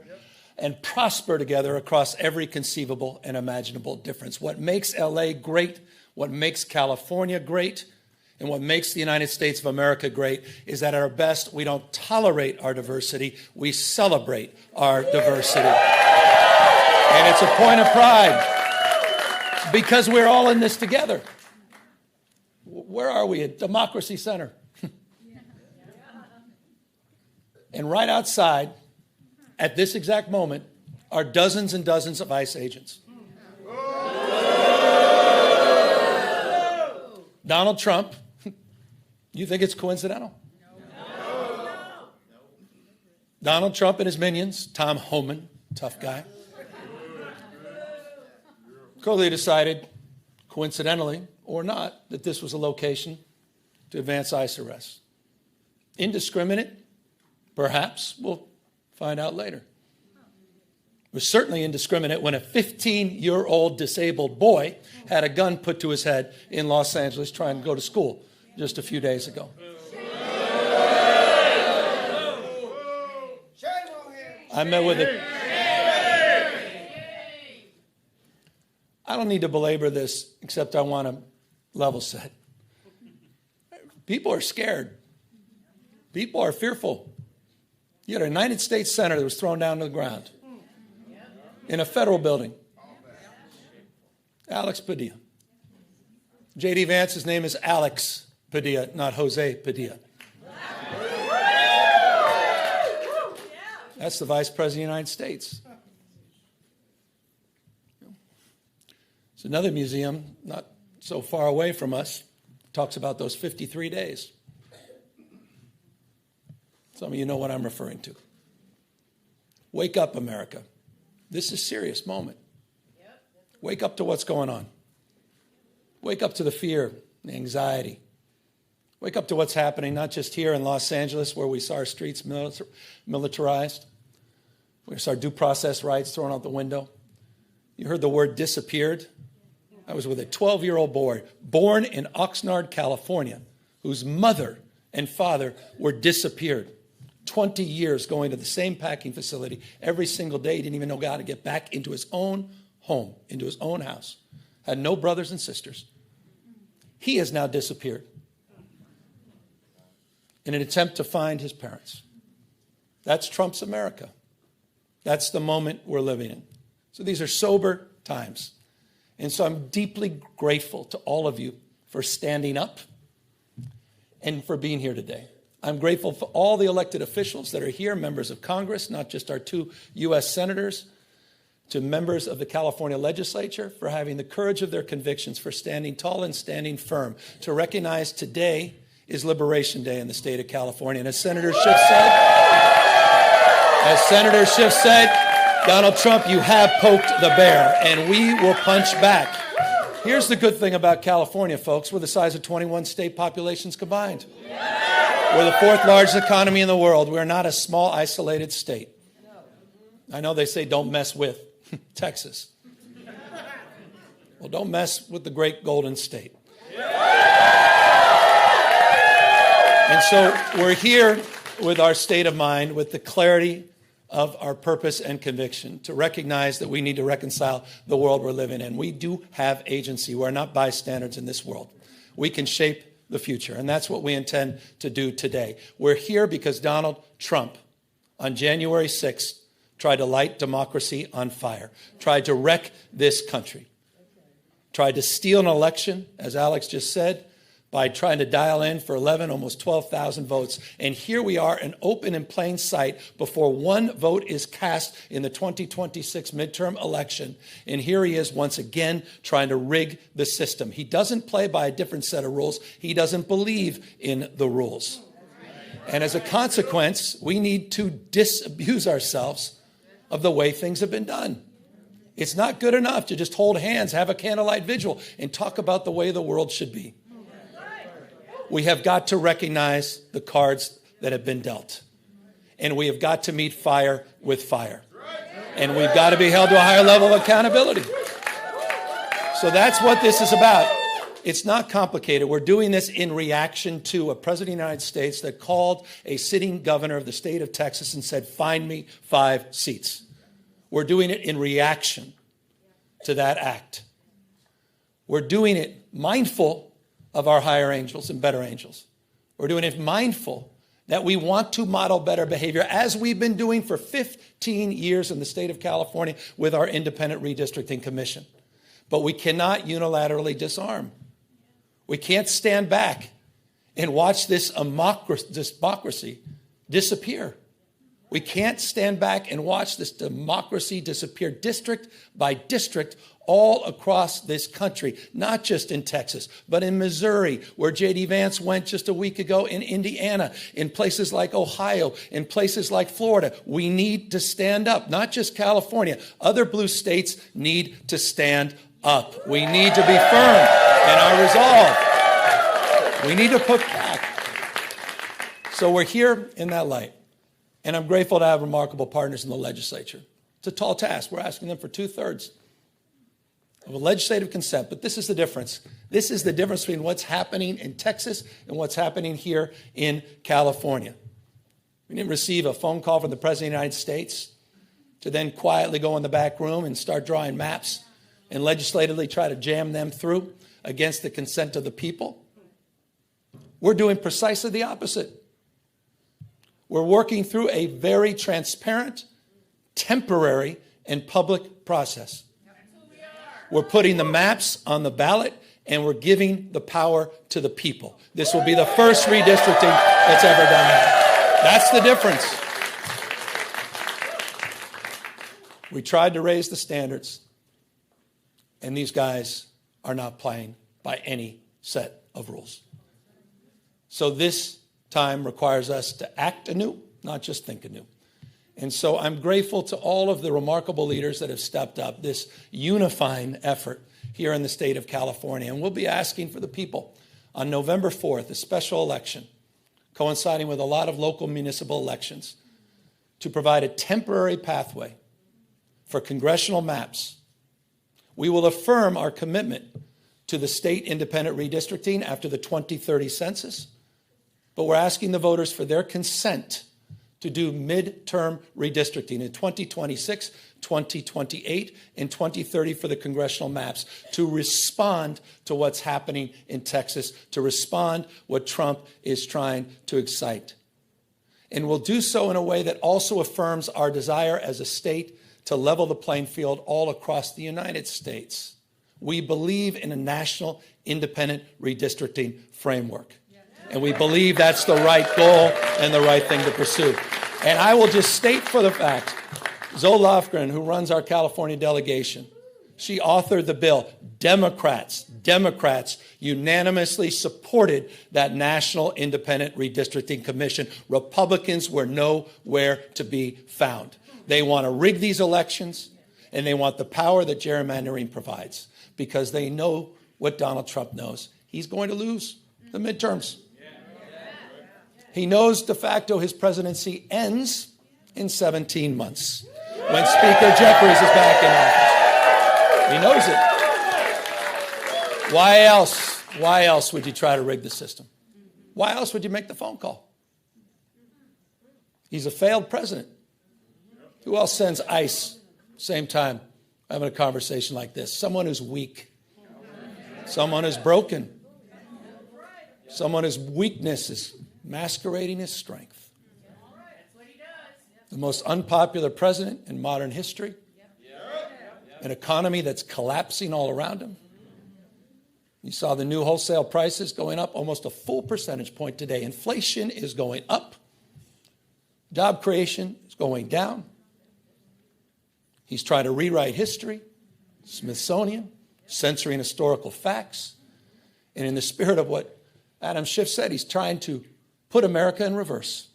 and prosper together across every conceivable and imaginable difference. What makes LA great, what makes California great, and what makes the United States of America great is that at our best, we don't tolerate our diversity, we celebrate our diversity. And it's a point of pride because we're all in this together. Where are we? At Democracy Center. And right outside, at this exact moment, are dozens and dozens of ICE agents. Donald Trump, you think it's coincidental? No. Donald Trump and his minions, Tom Homan, tough guy, clearly decided, coincidentally or not, that this was a location to advance ICE arrests. Indiscriminate? Perhaps. We'll find out later. It was certainly indiscriminate when a 15-year-old disabled boy had a gun put to his head in Los Angeles trying to go to school just a few days ago. I met with it. I don't need to belabor this, except I want to level set. People are scared. People are fearful. You had a United States senator that was thrown down to the ground in a federal building. Alex Padilla. J.D. Vance's name is Alex Padilla, not Jose Padilla. That's the Vice President of the United States. There's another museum not so far away from us, talks about those 53 days. Some of you know what I'm referring to. Wake up, America. This is a serious moment. Wake up to what's going on. Wake up to the fear, the anxiety. Wake up to what's happening, not just here in Los Angeles, where we saw our streets militarized. We saw our due process rights thrown out the window. You heard the word disappeared. I was with a 12-year-old boy born in Oxnard, California, whose mother and father were disappeared. 20 years going to the same packing facility every single day. He didn't even know how to get back into his own home, into his own house. Had no brothers and sisters. He has now disappeared in an attempt to find his parents. That's Trump's America. That's the moment we're living in. So these are sober times. And so I'm deeply grateful to all of you for standing up and for being here today. I'm grateful for all the elected officials that are here, members of Congress, not just our 2 U.S. senators, to members of the California legislature for having the courage of their convictions, for standing tall and standing firm, to recognize today is Liberation Day in the state of California. And as Senator Schiff said, Donald Trump, you have poked the bear, and we will punch back. Here's the good thing about California, folks. We're the size of 21 state populations combined. We're the 4th largest economy in the world. We're not a small, isolated state. I know they say don't mess with Texas. Well, don't mess with the great Golden State. And so we're here with our state of mind, with the clarity of our purpose and conviction, to recognize that we need to reconcile the world we're living in. We do have agency. We're not bystanders in this world. We can shape the future, and that's what we intend to do today. We're here because Donald Trump, on January 6th, tried to light democracy on fire, tried to wreck this country, tried to steal an election, as Alex just said, by trying to dial in for 11, almost 12,000 votes. And here we are, in open and plain sight, before one vote is cast in the 2026 midterm election. And here he is once again trying to rig the system. He doesn't play by a different set of rules. He doesn't believe in the rules. And as a consequence, we need to disabuse ourselves of the way things have been done. It's not good enough to just hold hands, have a candlelight vigil, and talk about the way the world should be. We have got to recognize the cards that have been dealt. And we have got to meet fire with fire. And we've got to be held to a higher level of accountability. So that's what this is about. It's not complicated. We're doing this in reaction to a president of the United States that called a sitting governor of the state of Texas and said, find me 5 seats. We're doing it in reaction to that act. We're doing it mindful of our higher angels and better angels. We're doing it mindful that we want to model better behavior, as we've been doing for 15 years in the state of California with our Independent Redistricting Commission. But we cannot unilaterally disarm. We can't stand back and watch this democracy disappear. We can't stand back and watch this democracy disappear district by district all across this country, not just in Texas, but in Missouri, where J.D. Vance went just a week ago, in Indiana, in places like Ohio, in places like Florida. We need to stand up, not just California. Other blue states need to stand up. We need to be firm in our resolve. We need to put back. So we're here in that light. And I'm grateful to have remarkable partners in the legislature. It's a tall task. We're asking them for 2/3 of a legislative consent. But this is the difference. This is the difference between what's happening in Texas and what's happening here in California. We didn't receive a phone call from the President of the United States to then quietly go in the back room and start drawing maps and legislatively try to jam them through against the consent of the people. We're doing precisely the opposite. We're working through a very transparent, temporary, and public process. We're putting the maps on the ballot, and we're giving the power to the people. This will be the first redistricting that's ever done that. That's the difference. We tried to raise the standards, and these guys are not playing by any set of rules. So this time requires us to act anew, not just think anew. And so I'm grateful to all of the remarkable leaders that have stepped up, this unifying effort here in the state of California. And we'll be asking for the people on November 4th, a special election, coinciding with a lot of local municipal elections, to provide a temporary pathway for congressional maps. We will affirm our commitment to the state independent redistricting after the 2030 census, but we're asking the voters for their consent to do midterm redistricting in 2026, 2028, and 2030 for the congressional maps, to respond to what's happening in Texas, to respond what Trump is trying to excite. And we'll do so in a way that also affirms our desire as a state to level the playing field all across the United States. We believe in a national independent redistricting framework. And we believe that's the right goal and the right thing to pursue. And I will just state for the fact, Zoe Lofgren, who runs our California delegation, she authored the bill. Democrats unanimously supported that National Independent Redistricting Commission. Republicans were nowhere to be found. They want to rig these elections, and they want the power that gerrymandering provides, because they know what Donald Trump knows. He's going to lose the midterms. He knows de facto his presidency ends in 17 months when Speaker Jeffries is back in office. He knows it. Why else would you try to rig the system? Why else would you make the phone call? He's a failed president. Who else sends ICE same time having a conversation like this? Someone who's weak. Someone who's broken. Someone whose weakness is masquerading his strength. The most unpopular president in modern history. An economy that's collapsing all around him. You saw the new wholesale prices going up almost a full percentage point today. Inflation is going up. Job creation is going down. He's trying to rewrite history, Smithsonian, censoring historical facts. And in the spirit of what Adam Schiff said, he's trying to put America in reverse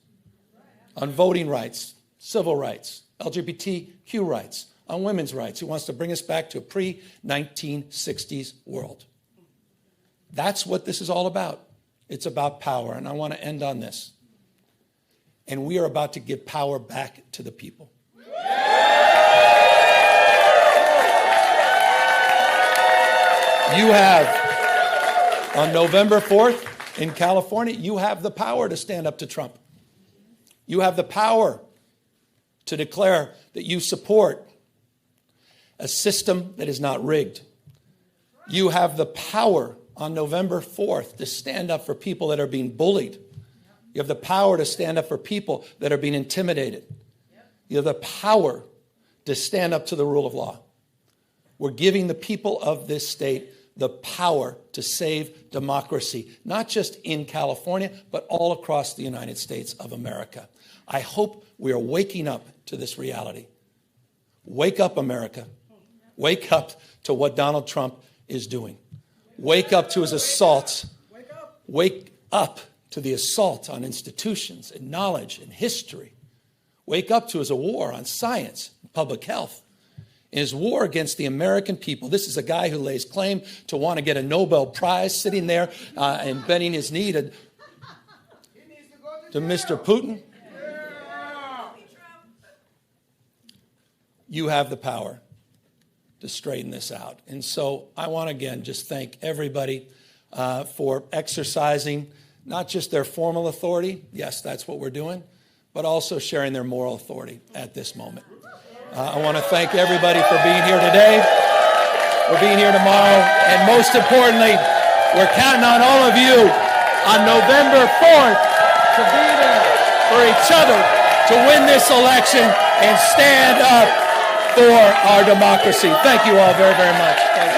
on voting rights, civil rights, LGBTQ rights, on women's rights. He wants to bring us back to a pre-1960s world. That's what this is all about. It's about power, and I want to end on this. And we are about to give power back to the people. You have, on November 4th in California, you have the power to stand up to Trump. You have the power to declare that you support a system that is not rigged. You have the power on November 4th to stand up for people that are being bullied. You have the power to stand up for people that are being intimidated. You have the power to stand up to the rule of law. We're giving the people of this state the power to save democracy, not just in California, but all across the United States of America. I hope we are waking up to this reality. Wake up, America. Wake up to what Donald Trump is doing. Wake up to his assaults. Wake up to the assault on institutions and knowledge and history. Wake up to his war on science and public health. In his war against the American people. This is a guy who lays claim to want to get a Nobel Prize, sitting there and bending his knee to Mr. Putin. You have the power to straighten this out. And so I want to again just thank everybody for exercising not just their formal authority, yes, that's what we're doing, but also sharing their moral authority at this moment. I want to thank everybody for being here today, for being here tomorrow, and most importantly, we're counting on all of you on November 4th to be there for each other to win this election and stand up for our democracy. Thank you all very, very much. Thank you.